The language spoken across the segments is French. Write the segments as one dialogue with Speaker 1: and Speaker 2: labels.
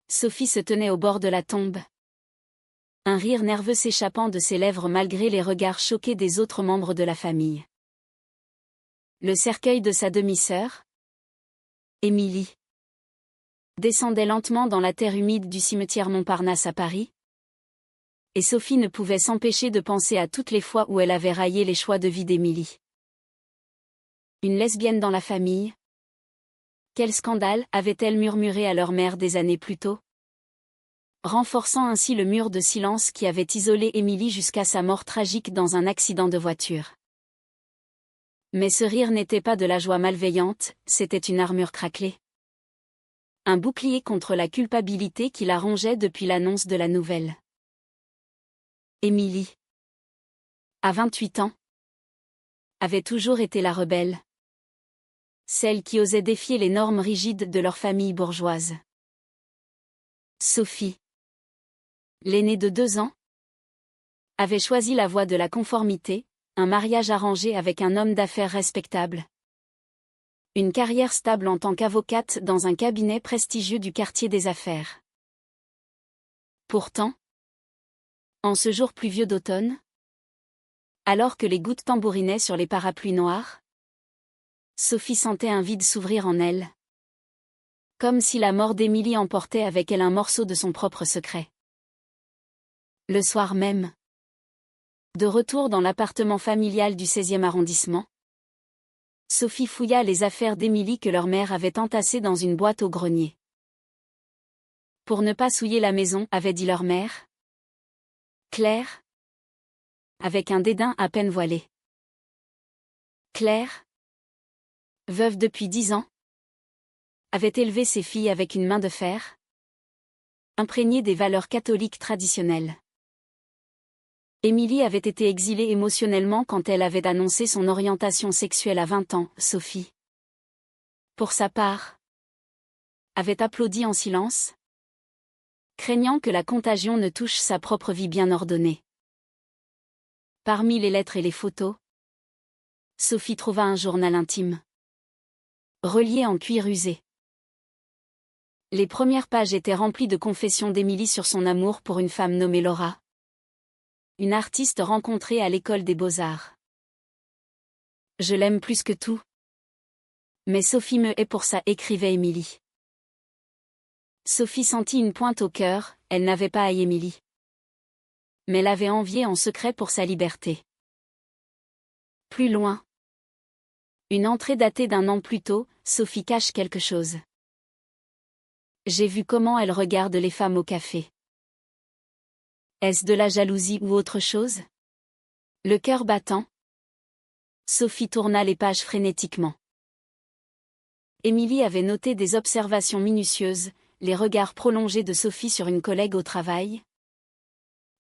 Speaker 1: Sophie se tenait au bord de la tombe. Un rire nerveux s'échappant de ses lèvres malgré les regards choqués des autres membres de la famille. Le cercueil de sa demi-sœur, Émilie, descendait lentement dans la terre humide du cimetière Montparnasse à Paris. Et Sophie ne pouvait s'empêcher de penser à toutes les fois où elle avait raillé les choix de vie d'Émilie. Une lesbienne dans la famille? Quel scandale avait-elle murmuré à leur mère des années plus tôt, renforçant ainsi le mur de silence qui avait isolé Émilie jusqu'à sa mort tragique dans un accident de voiture. Mais ce rire n'était pas de la joie malveillante, c'était une armure craquelée. Un bouclier contre la culpabilité qui la rongeait depuis l'annonce de la nouvelle. Émilie, à 28 ans, avait toujours été la rebelle. Celle qui osait défier les normes rigides de leur famille bourgeoise. Sophie, l'aînée de 2 ans, avait choisi la voie de la conformité, un mariage arrangé avec un homme d'affaires respectable. Une carrière stable en tant qu'avocate dans un cabinet prestigieux du quartier des affaires. Pourtant, en ce jour pluvieux d'automne, alors que les gouttes tambourinaient sur les parapluies noirs, Sophie sentait un vide s'ouvrir en elle. Comme si la mort d'Émilie emportait avec elle un morceau de son propre secret. Le soir même, de retour dans l'appartement familial du 16e arrondissement, Sophie fouilla les affaires d'Émilie que leur mère avait entassées dans une boîte au grenier. Pour ne pas souiller la maison, avait dit leur mère. Claire, avec un dédain à peine voilé. Claire, veuve depuis 10 ans, avait élevé ses filles avec une main de fer, imprégnée des valeurs catholiques traditionnelles. Émilie avait été exilée émotionnellement quand elle avait annoncé son orientation sexuelle à 20 ans, Sophie, pour sa part, avait applaudi en silence, craignant que la contagion ne touche sa propre vie bien ordonnée. Parmi les lettres et les photos, Sophie trouva un journal intime, relié en cuir usé. Les premières pages étaient remplies de confessions d'Émilie sur son amour pour une femme nommée Laura, une artiste rencontrée à l'école des Beaux-Arts. Je l'aime plus que tout. Mais Sophie me hait pour ça, écrivait Émilie. Sophie sentit une pointe au cœur, elle n'avait pas haï Émilie. Mais l'avait enviée en secret pour sa liberté. Plus loin. Une entrée datée d'1 an plus tôt, Sophie cache quelque chose. J'ai vu comment elle regarde les femmes au café. Est-ce de la jalousie ou autre chose? Le cœur battant, Sophie tourna les pages frénétiquement. Émilie avait noté des observations minutieuses, les regards prolongés de Sophie sur une collègue au travail,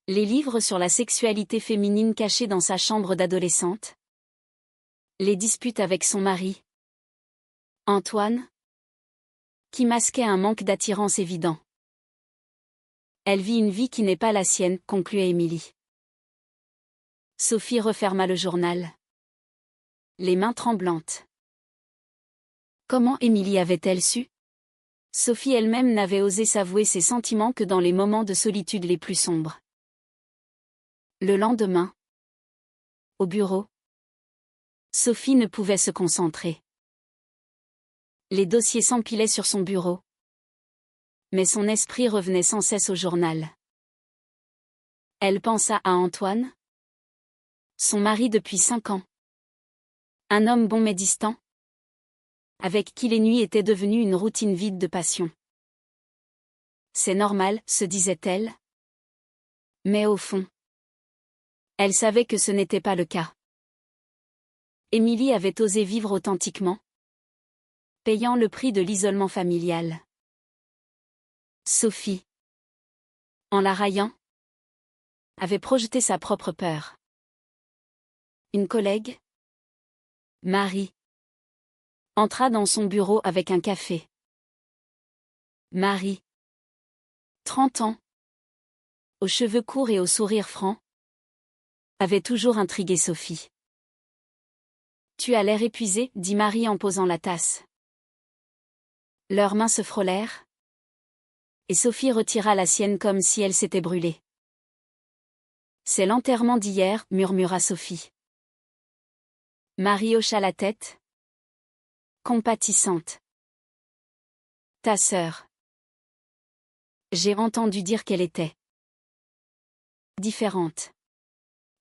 Speaker 1: les livres sur la sexualité féminine cachés dans sa chambre d'adolescente, les disputes avec son mari, Antoine, qui masquait un manque d'attirance évident. Elle vit une vie qui n'est pas la sienne, concluait Émilie. Sophie referma le journal, les mains tremblantes. Comment Émilie avait-elle su? Sophie elle-même n'avait osé s'avouer ses sentiments que dans les moments de solitude les plus sombres. Le lendemain, au bureau, Sophie ne pouvait se concentrer. Les dossiers s'empilaient sur son bureau. Mais son esprit revenait sans cesse au journal. Elle pensa à Antoine, son mari depuis 5 ans. Un homme bon mais distant, avec qui les nuits étaient devenues une routine vide de passion. C'est normal, se disait-elle. Mais au fond, elle savait que ce n'était pas le cas. Émilie avait osé vivre authentiquement, payant le prix de l'isolement familial. Sophie, en la raillant, avait projeté sa propre peur. Une collègue, Marie, entra dans son bureau avec un café. Marie, 30 ans, aux cheveux courts et au sourire franc, avait toujours intrigué Sophie. Tu as l'air épuisée, dit Marie en posant la tasse. Leurs mains se frôlèrent. et Sophie retira la sienne comme si elle s'était brûlée. C'est l'enterrement d'hier, murmura Sophie. Marie hocha la tête, compatissante. Ta sœur. J'ai entendu dire qu'elle était différente.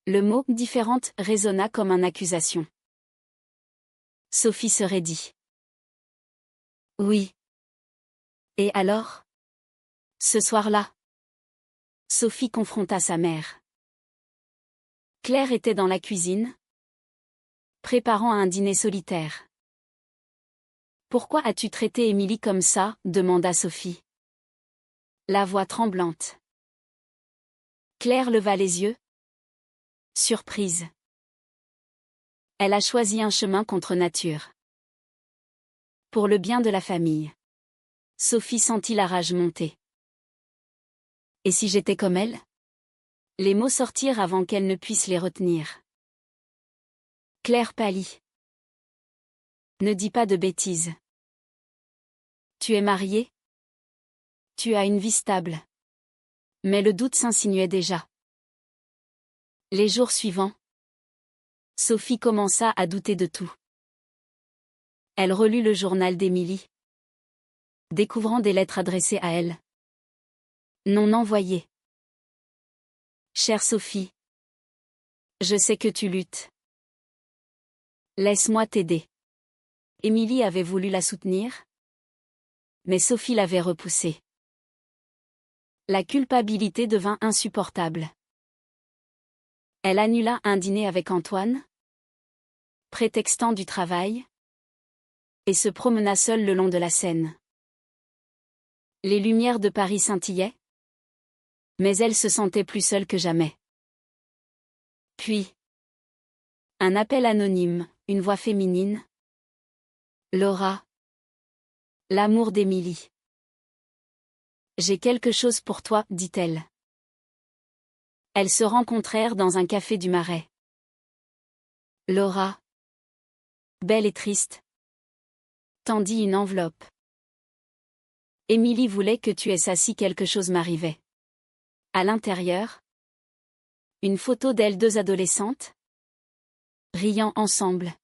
Speaker 1: Le mot « différente » résonna comme une accusation. Sophie se raidit. Oui. Et alors? Ce soir-là? Sophie confronta sa mère. Claire était dans la cuisine, préparant un dîner solitaire. Pourquoi as-tu traité Émilie comme ça? Demanda Sophie. La voix tremblante. Claire leva les yeux. Surprise. Elle a choisi un chemin contre nature. Pour le bien de la famille. Sophie sentit la rage monter. Et si j'étais comme elle? Les mots sortirent avant qu'elle ne puisse les retenir. Claire pâlit. Ne dis pas de bêtises. Tu es mariée? Tu as une vie stable. Mais le doute s'insinuait déjà. Les jours suivants, Sophie commença à douter de tout. Elle relut le journal d'Émilie, découvrant des lettres adressées à elle. Non envoyées. Chère Sophie, je sais que tu luttes. Laisse-moi t'aider. Émilie avait voulu la soutenir, mais Sophie l'avait repoussée. La culpabilité devint insupportable. Elle annula un dîner avec Antoine, prétextant du travail, et se promena seule le long de la Seine. Les lumières de Paris scintillaient, mais elle se sentait plus seule que jamais. Puis, un appel anonyme, une voix féminine. Laura. L'amour d'Émilie. J'ai quelque chose pour toi, dit-elle. Elles se rencontrèrent dans un café du Marais. Laura, belle et triste, tendit une enveloppe. Émilie voulait que tu aies si quelque chose m'arrivait. À l'intérieur, une photo d'elles deux adolescentes, riant ensemble.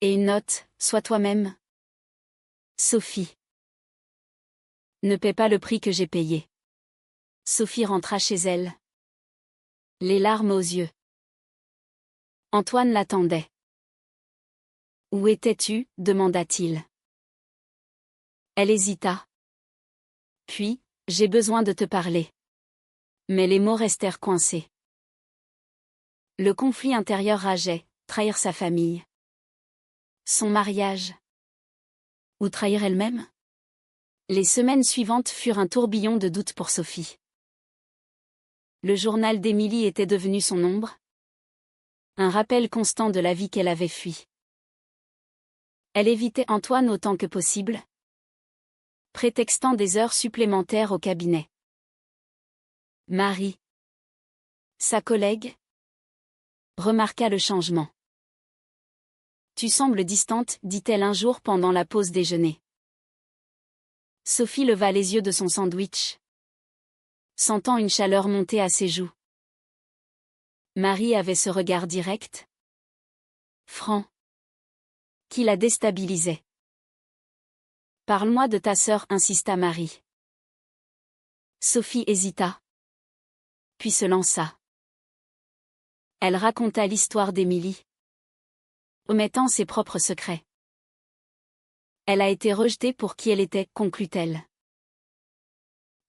Speaker 1: Et une note, sois toi-même. Sophie. Ne paie pas le prix que j'ai payé. Sophie rentra chez elle, les larmes aux yeux. Antoine l'attendait. Où étais-tu? Demanda-t-il. Elle hésita. Puis, j'ai besoin de te parler. Mais les mots restèrent coincés. Le conflit intérieur rageait, trahir sa famille. Son mariage. Ou trahir elle-même? Les semaines suivantes furent un tourbillon de doutes pour Sophie. Le journal d'Émilie était devenu son ombre. Un rappel constant de la vie qu'elle avait fui. Elle évitait Antoine autant que possible, prétextant des heures supplémentaires au cabinet. Marie, sa collègue, remarqua le changement. Tu sembles distante, dit-elle un jour pendant la pause déjeuner. Sophie leva les yeux de son sandwich, sentant une chaleur monter à ses joues. Marie avait ce regard direct, franc, qui la déstabilisait. Parle-moi de ta sœur, insista Marie. Sophie hésita, puis se lança. Elle raconta l'histoire d'Émilie, omettant ses propres secrets. Elle a été rejetée pour qui elle était, conclut-elle.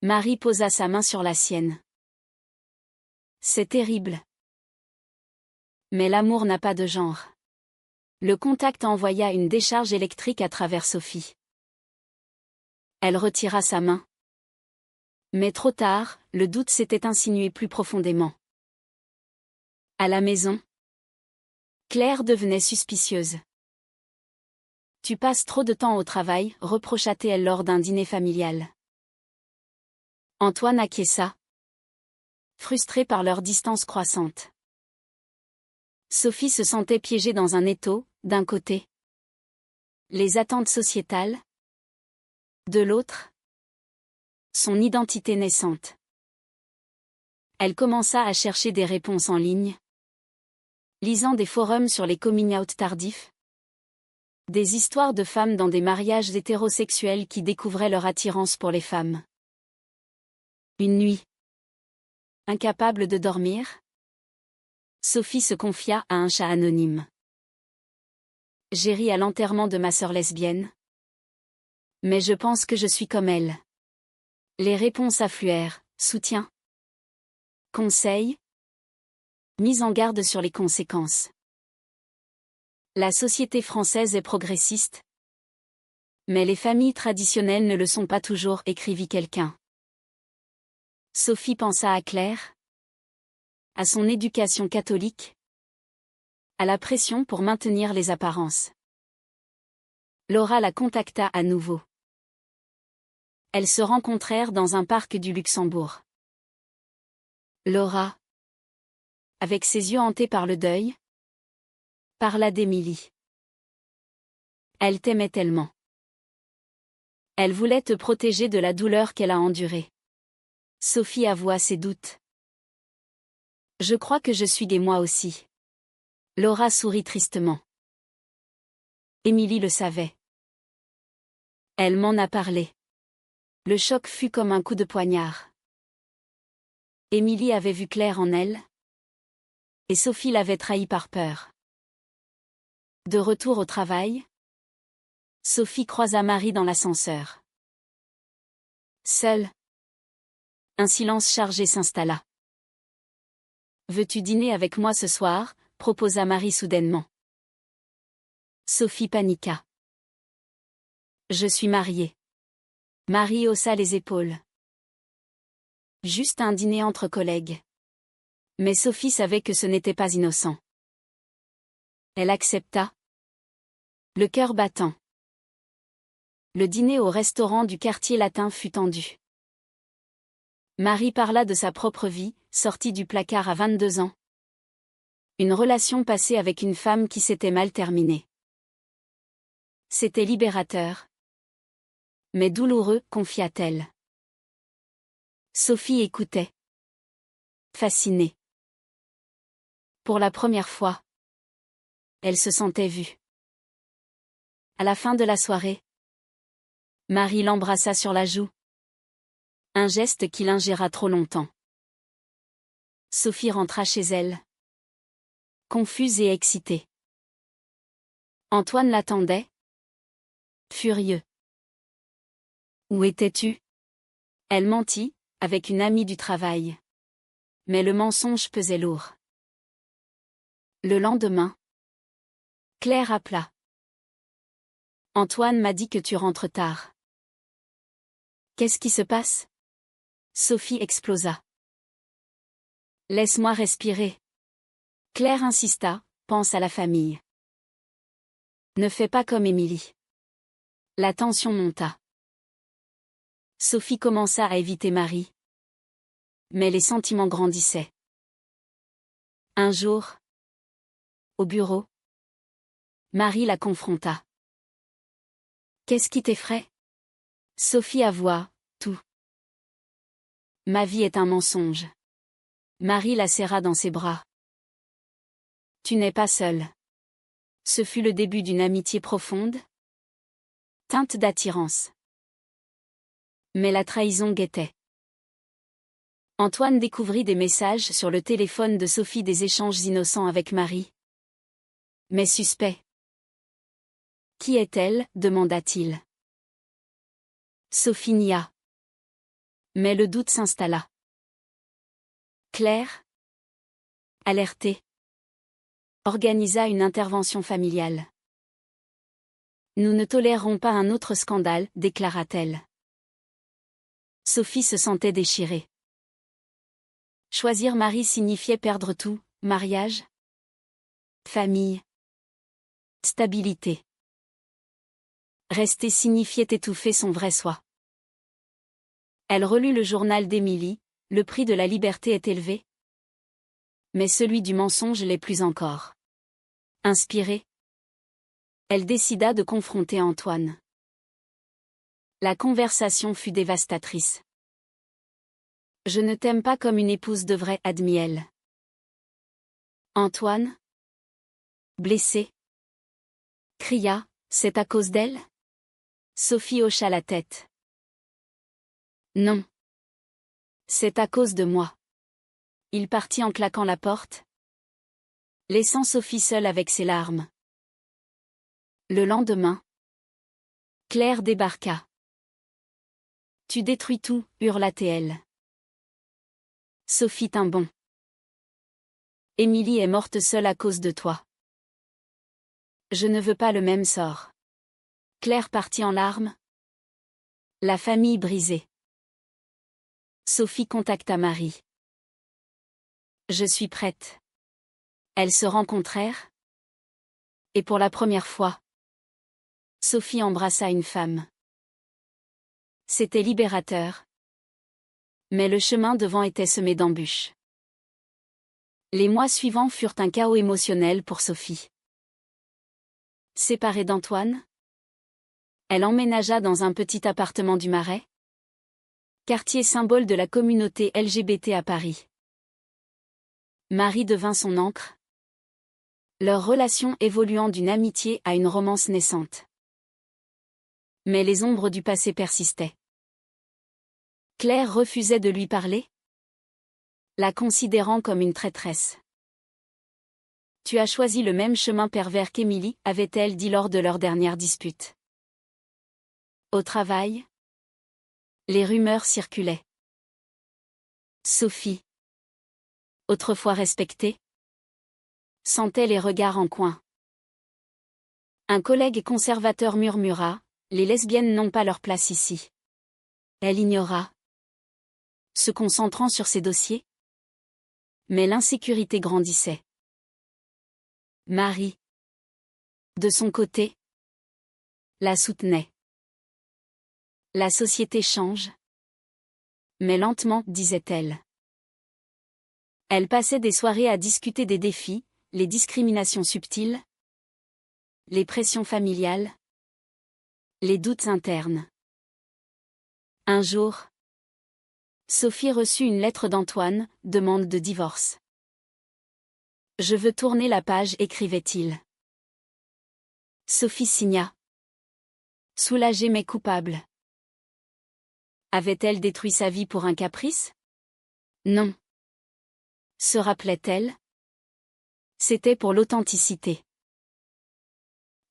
Speaker 1: Marie posa sa main sur la sienne. C'est terrible. Mais l'amour n'a pas de genre. Le contact envoya une décharge électrique à travers Sophie. Elle retira sa main. Mais trop tard, le doute s'était insinué plus profondément. À la maison, Claire devenait suspicieuse. Tu passes trop de temps au travail, reprocha-t-elle lors d'un dîner familial. Antoine acquiesça, frustré par leur distance croissante. Sophie se sentait piégée dans un étau, d'un côté. Les attentes sociétales. De l'autre. Son identité naissante. Elle commença à chercher des réponses en ligne, lisant des forums sur les coming-out tardifs, des histoires de femmes dans des mariages hétérosexuels qui découvraient leur attirance pour les femmes. Une nuit, incapable de dormir, Sophie se confia à un chat anonyme. J'ai ri à l'enterrement de ma sœur lesbienne. Mais je pense que je suis comme elle. Les réponses affluèrent, soutien, conseils, mise en garde sur les conséquences. La société française est progressiste. Mais les familles traditionnelles ne le sont pas toujours, écrivit quelqu'un. Sophie pensa à Claire, à son éducation catholique, à la pression pour maintenir les apparences. Laura la contacta à nouveau. Elles se rencontrèrent dans un parc du Luxembourg. Laura, avec ses yeux hantés par le deuil, parla d'Émilie. Elle t'aimait tellement. Elle voulait te protéger de la douleur qu'elle a endurée. Sophie avoua ses doutes. Je crois que je suis gay moi aussi. Laura sourit tristement. Émilie le savait. Elle m'en a parlé. Le choc fut comme un coup de poignard. Émilie avait vu clair en elle. Et Sophie l'avait trahi par peur. De retour au travail, Sophie croisa Marie dans l'ascenseur. Seule, un silence chargé s'installa. Veux-tu dîner avec moi ce soir, proposa Marie soudainement. Sophie paniqua. Je suis mariée. Marie haussa les épaules. Juste un dîner entre collègues. Mais Sophie savait que ce n'était pas innocent. Elle accepta. Le cœur battant. Le dîner au restaurant du quartier latin fut tendu. Marie parla de sa propre vie, sortie du placard à 22 ans. Une relation passée avec une femme qui s'était mal terminée. C'était libérateur. Mais douloureux, confia-t-elle. Sophie écoutait. Fascinée. Pour la première fois, elle se sentait vue. À la fin de la soirée, Marie l'embrassa sur la joue. Un geste qui l'ingéra trop longtemps. Sophie rentra chez elle. Confuse et excitée. Antoine l'attendait. Furieux. Où étais-tu? Elle mentit, avec une amie du travail. Mais le mensonge pesait lourd. Le lendemain, Claire appela. Antoine m'a dit que tu rentres tard. Qu'est-ce qui se passe? Sophie explosa. Laisse-moi respirer. Claire insista, pense à la famille. Ne fais pas comme Émilie. La tension monta. Sophie commença à éviter Marie. Mais les sentiments grandissaient. Un jour, au bureau, Marie la confronta. Qu'est-ce qui t'effraie? Sophie avoua, tout. Ma vie est un mensonge. Marie la serra dans ses bras. Tu n'es pas seule. Ce fut le début d'une amitié profonde, teinte d'attirance. Mais la trahison guettait. Antoine découvrit des messages sur le téléphone de Sophie, des échanges innocents avec Marie. Mais suspect. Qui est-elle? Demanda-t-il. Sophie nia. Mais le doute s'installa. Claire, alertée, organisa une intervention familiale. Nous ne tolérerons pas un autre scandale, déclara-t-elle. Sophie se sentait déchirée. Choisir Marie signifiait perdre tout, mariage, famille, stabilité. Rester signifiait étouffer son vrai soi. Elle relut le journal d'Émilie, le prix de la liberté est élevé. Mais celui du mensonge l'est plus encore. Inspirée, elle décida de confronter Antoine. La conversation fut dévastatrice. Je ne t'aime pas comme une épouse devrait, admit-elle. Antoine? Blessé? Cria, c'est à cause d'elle? Sophie hocha la tête. Non. C'est à cause de moi. Il partit en claquant la porte, laissant Sophie seule avec ses larmes. Le lendemain, Claire débarqua. Tu détruis tout, hurla-t-elle. Sophie tint bon. Émilie est morte seule à cause de toi. Je ne veux pas le même sort. Claire partit en larmes. La famille brisée. Sophie contacta Marie. Je suis prête. Elles se rencontrèrent. Et pour la première fois, Sophie embrassa une femme. C'était libérateur. Mais le chemin devant était semé d'embûches. Les mois suivants furent un chaos émotionnel pour Sophie. Séparée d'Antoine, elle emménagea dans un petit appartement du Marais, quartier symbole de la communauté LGBT à Paris. Marie devint son ancre, leur relation évoluant d'une amitié à une romance naissante. Mais les ombres du passé persistaient. Claire refusait de lui parler, la considérant comme une traîtresse. Tu as choisi le même chemin pervers qu'Émilie, avait-elle dit lors de leur dernière dispute. Au travail, les rumeurs circulaient. Sophie, autrefois respectée, sentait les regards en coin. Un collègue conservateur murmura, les lesbiennes n'ont pas leur place ici. Elle ignora, se concentrant sur ses dossiers. Mais l'insécurité grandissait. Marie, de son côté, la soutenait. La société change. Mais lentement, disait-elle. Elle passait des soirées à discuter des défis, les discriminations subtiles, les pressions familiales, les doutes internes. Un jour, Sophie reçut une lettre d'Antoine, demande de divorce. Je veux tourner la page, écrivait-il. Sophie signa. Soulagée mais coupable. Avait-elle détruit sa vie pour un caprice? Non. Se rappelait-elle? C'était pour l'authenticité.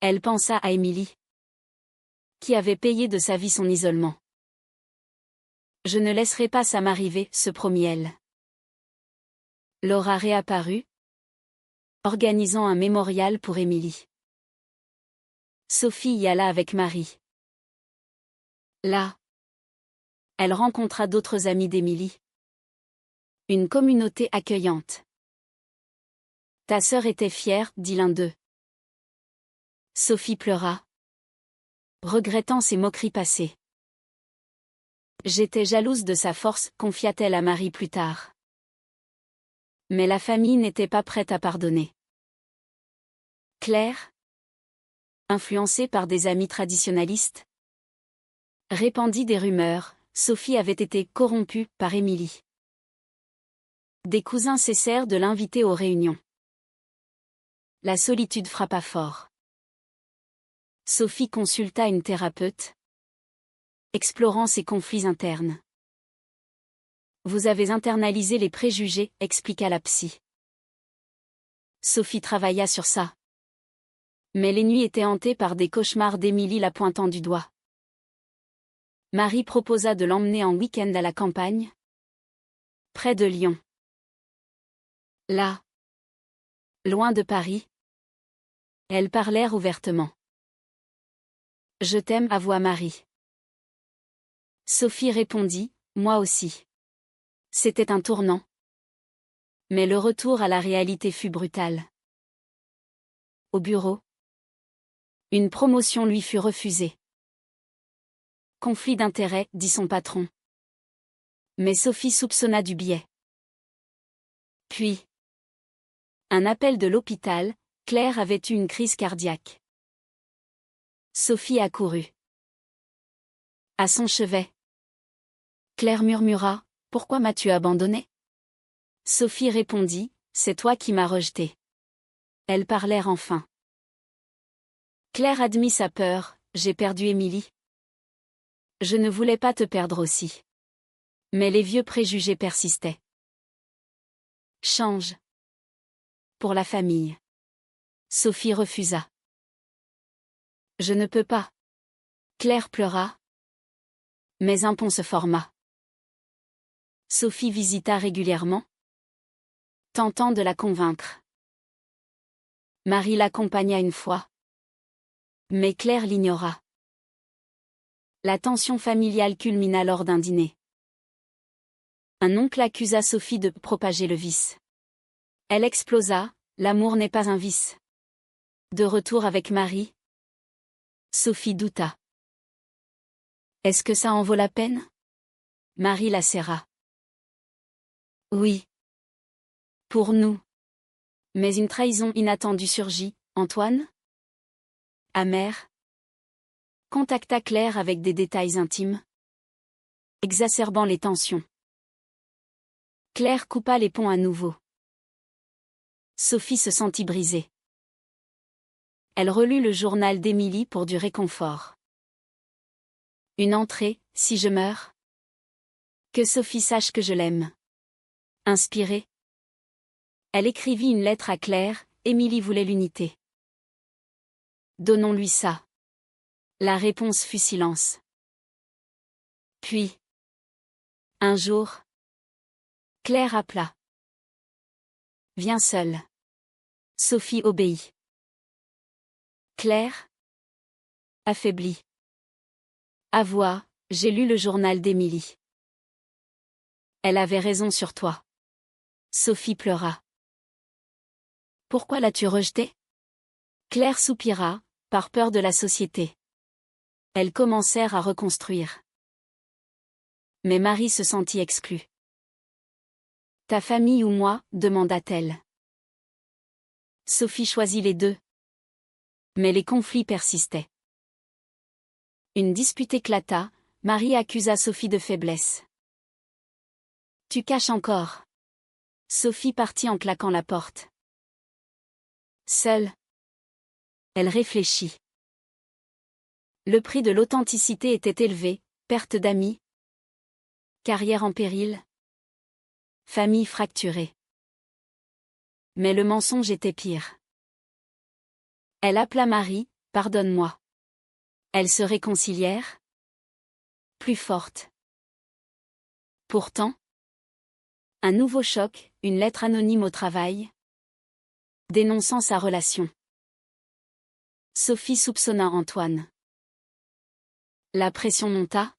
Speaker 1: Elle pensa à Émilie, qui avait payé de sa vie son isolement. Je ne laisserai pas ça m'arriver, se promit-elle. Laura réapparut, organisant un mémorial pour Émilie. Sophie y alla avec Marie. Là, elle rencontra d'autres amis d'Émilie. Une communauté accueillante. Ta sœur était fière, dit l'un d'eux. Sophie pleura, regrettant ses moqueries passées. J'étais jalouse de sa force, confia-t-elle à Marie plus tard. Mais la famille n'était pas prête à pardonner. Claire, influencée par des amis traditionalistes, répandit des rumeurs, Sophie avait été corrompue par Émilie. Des cousins cessèrent de l'inviter aux réunions. La solitude frappa fort. Sophie consulta une thérapeute, explorant ses conflits internes. Vous avez internalisé les préjugés, expliqua la psy. Sophie travailla sur ça. Mais les nuits étaient hantées par des cauchemars d'Émilie la pointant du doigt. Marie proposa de l'emmener en week-end à la campagne, près de Lyon. Là, loin de Paris, elles parlèrent ouvertement. Je t'aime, avoua Marie. Sophie répondit, moi aussi. C'était un tournant. Mais le retour à la réalité fut brutal. Au bureau, une promotion lui fut refusée. Conflit d'intérêts, dit son patron. Mais Sophie soupçonna du biais. Puis, un appel de l'hôpital, Claire avait eu une crise cardiaque. Sophie accourut. À son chevet, Claire murmura, Pourquoi m'as-tu abandonné? Sophie répondit, c'est toi qui m'as rejeté. Elles parlèrent enfin. Claire admit sa peur, j'ai perdu Émilie. Je ne voulais pas te perdre aussi. Mais les vieux préjugés persistaient. Change. Pour la famille. Sophie refusa. Je ne peux pas. Claire pleura. Mais un pont se forma. Sophie visita régulièrement, tentant de la convaincre. Marie l'accompagna une fois. Mais Claire l'ignora. La tension familiale culmina lors d'un dîner. Un oncle accusa Sophie de propager le vice. Elle explosa, l'amour n'est pas un vice. De retour avec Marie, Sophie douta. Est-ce que ça en vaut la peine? Marie la serra. Oui. Pour nous. Mais une trahison inattendue surgit, Antoine? Amer. Contacta Claire avec des détails intimes, exacerbant les tensions. Claire coupa les ponts à nouveau. Sophie se sentit brisée. Elle relut le journal d'Émilie pour du réconfort. Une entrée, si je meurs. Que Sophie sache que je l'aime. Inspirée. Elle écrivit une lettre à Claire, Émilie voulait l'unité. Donnons-lui ça. La réponse fut silence. Puis. Un jour. Claire appela. Viens seule. Sophie obéit. Claire. Affaiblie. Avoua, j'ai lu le journal d'Émilie. Elle avait raison sur toi. Sophie pleura. Pourquoi l'as-tu rejetée? Claire soupira, par peur de la société. Elles commencèrent à reconstruire. Mais Marie se sentit exclue. Ta famille ou moi, demanda-t-elle. Sophie choisit les deux. Mais les conflits persistaient. Une dispute éclata, Marie accusa Sophie de faiblesse. Tu caches encore. Sophie partit en claquant la porte. Seule. Elle réfléchit. Le prix de l'authenticité était élevé, perte d'amis. Carrière en péril. Famille fracturée. Mais le mensonge était pire. Elle appela Marie, pardonne-moi. Elles se réconcilièrent. Plus fortes. Pourtant. Un nouveau choc, une lettre anonyme au travail. Dénonçant sa relation. Sophie soupçonna Antoine. La pression monta.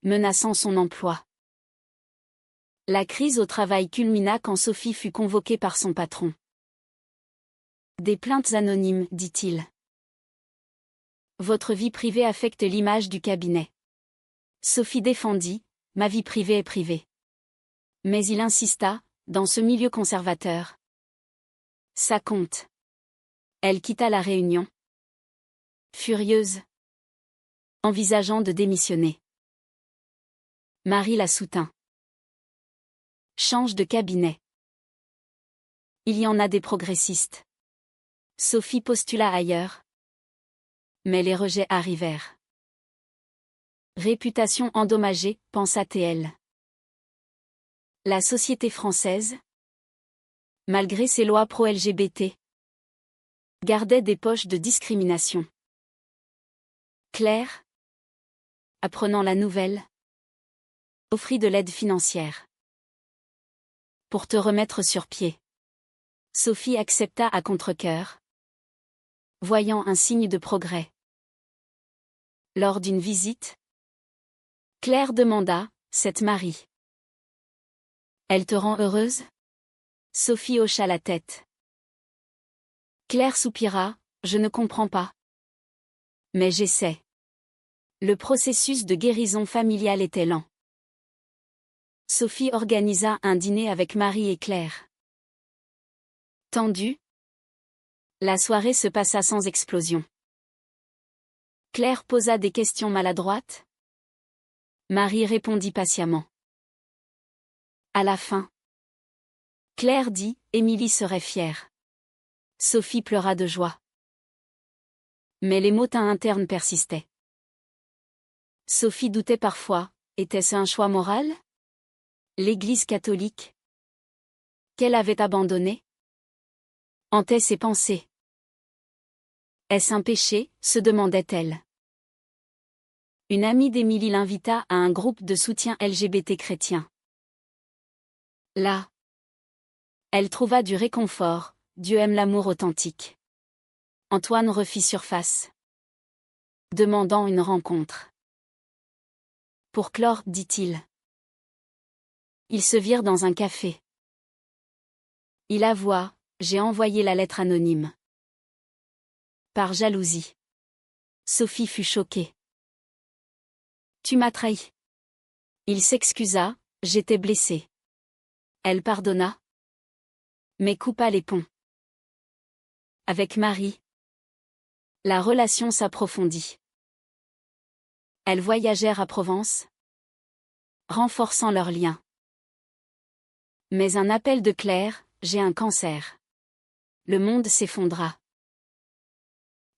Speaker 1: Menaçant son emploi. La crise au travail culmina quand Sophie fut convoquée par son patron. Des plaintes anonymes, dit-il. Votre vie privée affecte l'image du cabinet. Sophie défendit, ma vie privée est privée. Mais il insista, dans ce milieu conservateur. Ça compte. Elle quitta la réunion. Furieuse. Envisageant de démissionner. Marie la soutint. Change de cabinet. Il y en a des progressistes. Sophie postula ailleurs. Mais les rejets arrivèrent. Réputation endommagée, pensa-t-elle. La société française, malgré ses lois pro-LGBT, gardait des poches de discrimination. Claire, apprenant la nouvelle, offrit de l'aide financière. Pour te remettre sur pied. Sophie accepta à contre-cœur, voyant un signe de progrès. Lors d'une visite, Claire demanda, cette Marie. Elle te rend heureuse? Sophie hocha la tête. Claire soupira, je ne comprends pas. Mais j'essaie. Le processus de guérison familiale était lent. Sophie organisa un dîner avec Marie et Claire. Tendue, la soirée se passa sans explosion. Claire posa des questions maladroites. Marie répondit patiemment. À la fin, Claire dit, Émilie serait fière. Sophie pleura de joie. Mais les motins internes persistaient. Sophie doutait parfois, était-ce un choix moral? L'Église catholique, qu'elle avait abandonnée, hantait ses pensées. Est-ce un péché, se demandait-elle. Une amie d'Émilie l'invita à un groupe de soutien LGBT chrétien. Là, elle trouva du réconfort, Dieu aime l'amour authentique. Antoine refit surface, demandant une rencontre. Pour clore, dit-il. Ils se virent dans un café. Il avoua, j'ai envoyé la lettre anonyme. Par jalousie. Sophie fut choquée. Tu m'as trahi. Il s'excusa, j'étais blessée. Elle pardonna, mais coupa les ponts. Avec Marie, la relation s'approfondit. Elles voyagèrent à Provence, renforçant leurs liens. Mais un appel de Claire, j'ai un cancer. Le monde s'effondra.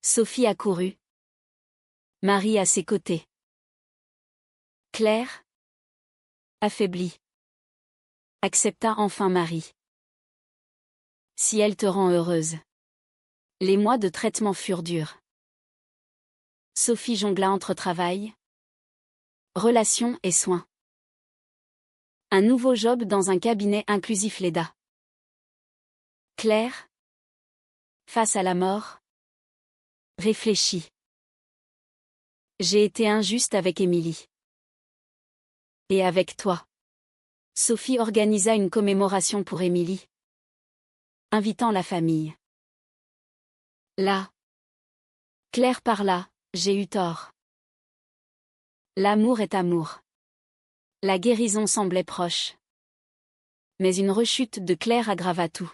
Speaker 1: Sophie accourut. Marie à ses côtés. Claire, affaiblie, accepta enfin Marie. Si elle te rend heureuse. Les mois de traitement furent durs. Sophie jongla entre travail, relations et soins. Un nouveau job dans un cabinet inclusif l'aida. Claire, face à la mort, réfléchit. J'ai été injuste avec Émilie. Et avec toi. Sophie organisa une commémoration pour Émilie, invitant la famille. Là, Claire parla, j'ai eu tort. L'amour est amour. La guérison semblait proche. Mais une rechute de Claire aggrava tout.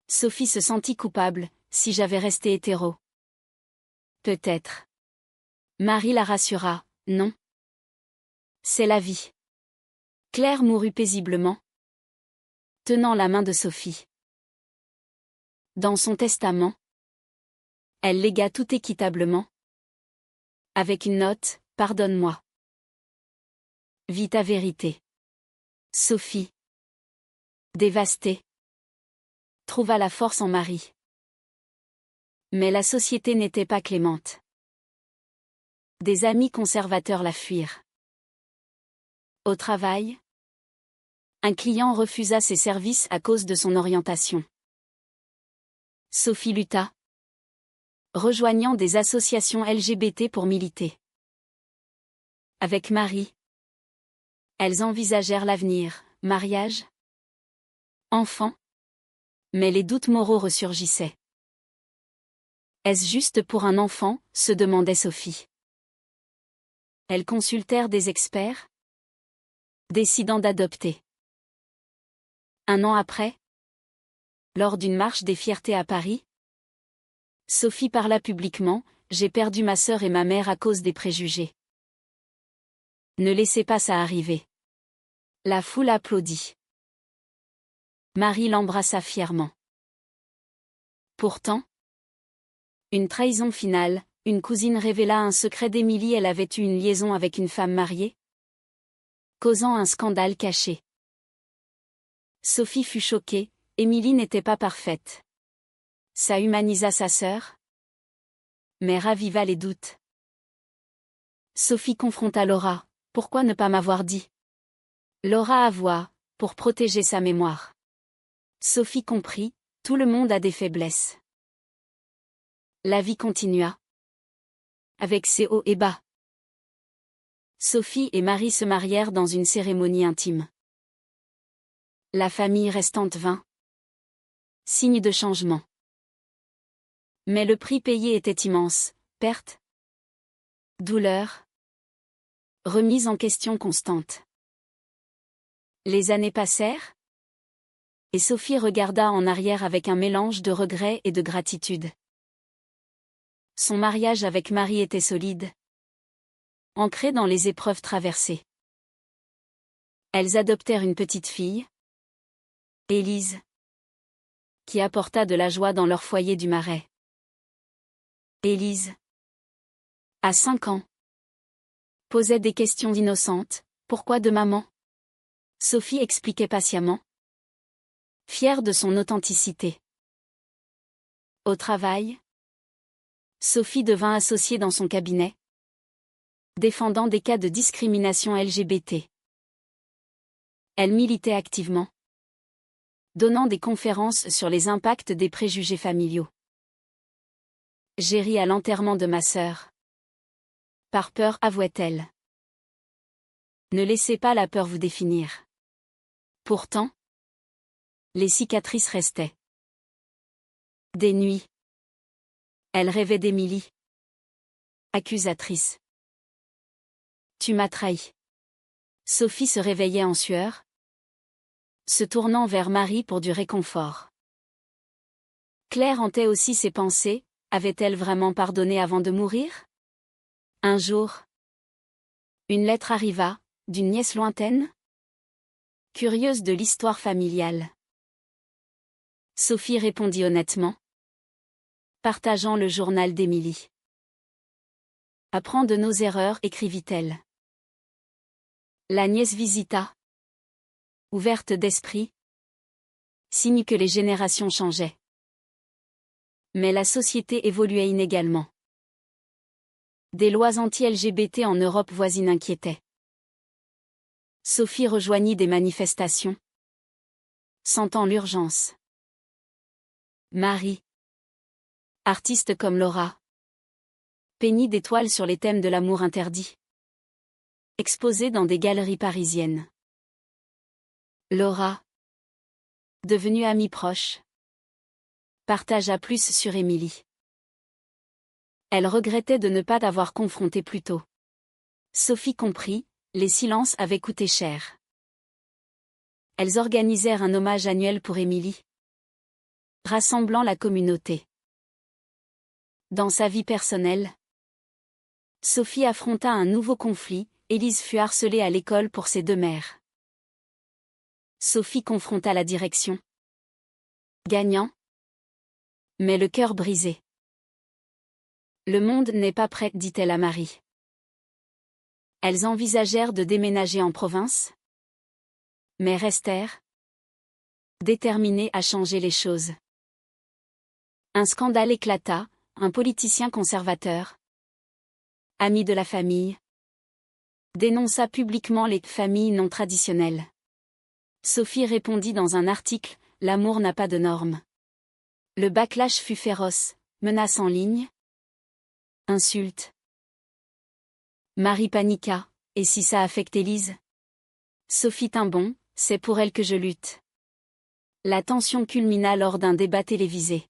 Speaker 1: Sophie se sentit coupable, si j'avais resté hétéro. Peut-être. Marie la rassura, non. C'est la vie. Claire mourut paisiblement, tenant la main de Sophie. Dans son testament, elle légua tout équitablement. Avec une note, pardonne-moi. Vis ta vérité. Sophie, dévastée, trouva la force en Marie. Mais la société n'était pas clémente. Des amis conservateurs la fuirent. Au travail, un client refusa ses services à cause de son orientation. Sophie lutta, rejoignant des associations LGBT pour militer. Avec Marie, elles envisagèrent l'avenir, mariage, enfants. Mais les doutes moraux ressurgissaient. Est-ce juste pour un enfant, se demandait Sophie. Elles consultèrent des experts, décidant d'adopter. Un an après, lors d'une marche des fiertés à Paris, Sophie parla publiquement, j'ai perdu ma sœur et ma mère à cause des préjugés. Ne laissez pas ça arriver. La foule applaudit. Marie l'embrassa fièrement. Pourtant, une trahison finale, une cousine révéla un secret d'Émilie, elle avait eu une liaison avec une femme mariée, causant un scandale caché. Sophie fut choquée, Émilie n'était pas parfaite. Ça humanisa sa sœur, mais raviva les doutes. Sophie confronta Laura, pourquoi ne pas m'avoir dit? Laura avoua, pour protéger sa mémoire. Sophie comprit, tout le monde a des faiblesses. La vie continua. Avec ses hauts et bas. Sophie et Marie se marièrent dans une cérémonie intime. La famille restante vint. Signe de changement. Mais le prix payé était immense, perte, douleur, remise en question constante. Les années passèrent, et Sophie regarda en arrière avec un mélange de regret et de gratitude. Son mariage avec Marie était solide, ancré dans les épreuves traversées. Elles adoptèrent une petite fille, Élise, qui apporta de la joie dans leur foyer du Marais. Élise, à 5 ans, posait des questions innocentes. Pourquoi de maman? Sophie expliquait patiemment, fière de son authenticité. Au travail, Sophie devint associée dans son cabinet, défendant des cas de discrimination LGBT. Elle militait activement, donnant des conférences sur les impacts des préjugés familiaux. J'ai ri à l'enterrement de ma sœur. Par peur, avouait-elle. Ne laissez pas la peur vous définir. Pourtant, les cicatrices restaient. Des nuits, elle rêvait d'Émilie. Accusatrice. Tu m'as trahi. Sophie se réveillait en sueur, se tournant vers Marie pour du réconfort. Claire hantait aussi ses pensées, avait-elle vraiment pardonné avant de mourir? Un jour, une lettre arriva, d'une nièce lointaine? Curieuse de l'histoire familiale. Sophie répondit honnêtement, partageant le journal d'Émilie. Apprends de nos erreurs, écrivit-elle. La nièce visita, ouverte d'esprit, signe que les générations changeaient. Mais la société évoluait inégalement. Des lois anti-LGBT en Europe voisine inquiétaient. Sophie rejoignit des manifestations, sentant l'urgence. Marie, artiste comme Laura, peignit des toiles sur les thèmes de l'amour interdit, exposées dans des galeries parisiennes. Laura, devenue amie proche, partagea plus sur Émilie. Elle regrettait de ne pas l'avoir confrontée plus tôt. Sophie comprit, les silences avaient coûté cher. Elles organisèrent un hommage annuel pour Émilie, rassemblant la communauté. Dans sa vie personnelle, Sophie affronta un nouveau conflit. Élise fut harcelée à l'école pour ses 2 mères. Sophie confronta la direction, gagnant, mais le cœur brisé. Le monde n'est pas prêt, dit-elle à Marie. Elles envisagèrent de déménager en province, mais restèrent déterminées à changer les choses. Un scandale éclata, un politicien conservateur, ami de la famille, dénonça publiquement les familles non traditionnelles. Sophie répondit dans un article, l'amour n'a pas de normes. Le backlash fut féroce, menaces en ligne, insultes. Marie paniqua, et si ça affecte Élise? Sophie tint bon, c'est pour elle que je lutte. La tension culmina lors d'un débat télévisé.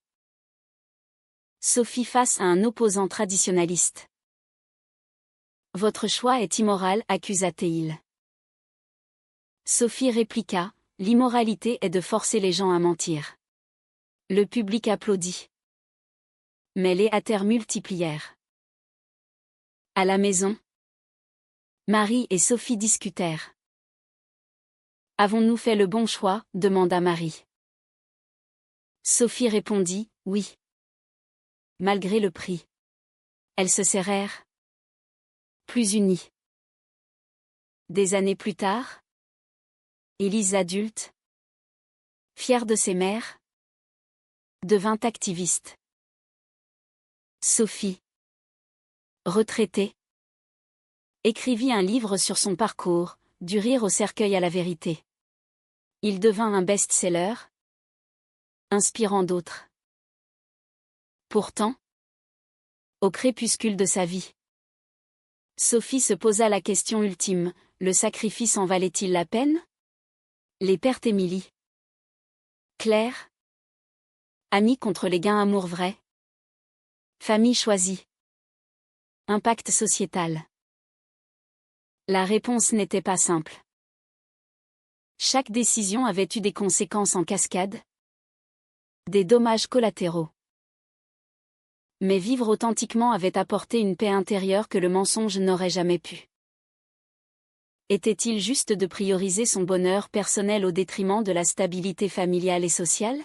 Speaker 1: Sophie face à un opposant traditionnaliste. Votre choix est immoral, accusa-t-il. Sophie répliqua, l'immoralité est de forcer les gens à mentir. Le public applaudit. Mais les hâters multiplièrent. À la maison, Marie et Sophie discutèrent. Avons-nous fait le bon choix? Demanda Marie. Sophie répondit, oui. Malgré le prix. Elles se serrèrent. Plus unies. Des années plus tard, Élise adulte, fière de ses mères, devint activiste. Sophie, retraitée, écrivit un livre sur son parcours, Du rire au cercueil à la vérité. Il devint un best-seller, inspirant d'autres. Pourtant, au crépuscule de sa vie, Sophie se posa la question ultime, le sacrifice en valait-il la peine? Les pertes Émilie. Claire. Amie contre les gains amour vrai. Famille choisie. Impact sociétal. La réponse n'était pas simple. Chaque décision avait eu des conséquences en cascade. Des dommages collatéraux. Mais vivre authentiquement avait apporté une paix intérieure que le mensonge n'aurait jamais pu. Était-il juste de prioriser son bonheur personnel au détriment de la stabilité familiale et sociale ?